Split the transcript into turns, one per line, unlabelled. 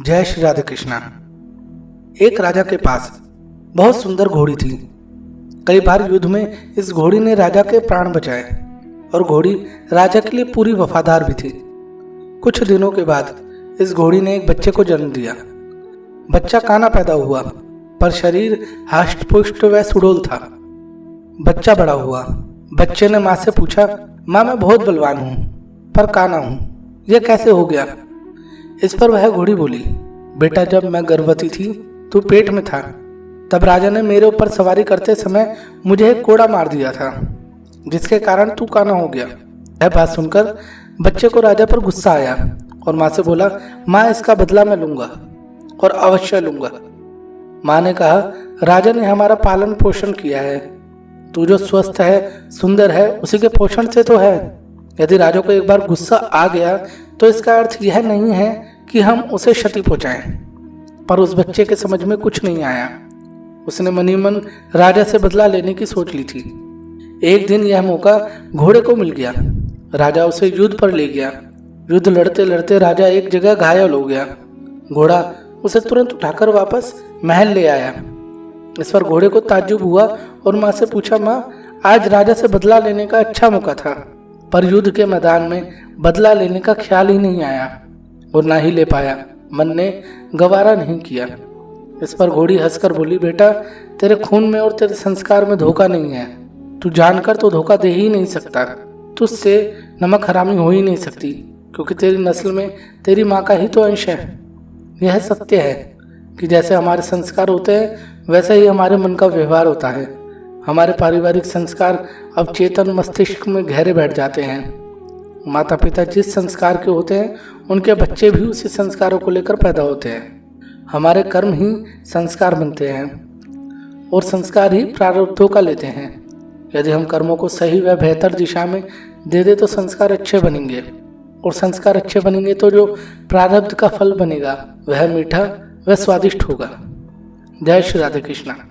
जय श्री राधे कृष्णा। एक राजा के पास बहुत सुंदर घोड़ी थी। कई बार युद्ध में इस घोड़ी ने राजा के प्राण बचाए और घोड़ी राजा के लिए पूरी वफादार भी थी। कुछ दिनों के बाद इस घोड़ी ने एक बच्चे को जन्म दिया। बच्चा काना पैदा हुआ, पर शरीर हष्ट पुष्ट व सुडौल था। बच्चा बड़ा हुआ। बच्चे ने माँ से पूछा, माँ मैं बहुत बलवान हूँ पर काना हूँ, यह कैसे हो गया? इस पर वह घोड़ी बोली, बेटा जब मैं गर्भवती थी तू पेट में था, तब राजा ने मेरे ऊपर सवारी करते समय मुझे एक कोड़ा मार दिया था, जिसके कारण तू काना हो गया। यह बात सुनकर बच्चे को राजा पर गुस्सा आया और माँ से बोला, माँ इसका बदला मैं लूंगा और अवश्य लूंगा। माँ ने कहा, राजा ने हमारा पालन पोषण किया है, तू जो स्वस्थ है सुंदर है उसी के पोषण से तो है। यदि राजा को एक बार गुस्सा आ गया तो इसका अर्थ यह नहीं है कि हम उसे क्षति पहुंचाएं। पर उस बच्चे के समझ में कुछ नहीं आया। उसने मनी मन राजा से बदला लेने की सोच ली थी। एक दिन यह मौका घोड़े को मिल गया। राजा उसे युद्ध पर ले गया। युद्ध लड़ते लड़ते राजा एक जगह घायल हो गया। घोड़ा उसे तुरंत उठाकर वापस महल ले आया। इस पर घोड़े को ताज्जुब हुआ और माँ से पूछा, माँ आज राजा से बदला लेने का अच्छा मौका था, पर युद्ध के मैदान में बदला लेने का ख्याल ही नहीं आया और ना ही ले पाया। मन ने गवारा नहीं किया। इस पर घोड़ी हंसकर बोली, बेटा तेरे खून में और तेरे संस्कार में धोखा नहीं है। तू जानकर तो धोखा दे ही नहीं सकता। तुझसे नमक हरामी हो ही नहीं सकती, क्योंकि तेरी नस्ल में तेरी माँ का ही तो अंश है। यह सत्य है कि जैसे हमारे संस्कार होते हैं वैसे ही हमारे मन का व्यवहार होता है। हमारे पारिवारिक संस्कार अब चेतन मस्तिष्क में गहरे बैठ जाते हैं। माता पिता जिस संस्कार के होते हैं उनके बच्चे भी उसी संस्कारों को लेकर पैदा होते हैं। हमारे कर्म ही संस्कार बनते हैं और संस्कार ही प्रारब्धों का लेते हैं। यदि हम कर्मों को सही व बेहतर दिशा में दे दे तो संस्कार अच्छे बनेंगे, और संस्कार अच्छे बनेंगे तो जो प्रारब्ध का फल बनेगा वह मीठा व स्वादिष्ट होगा। जय श्री राधे कृष्णा।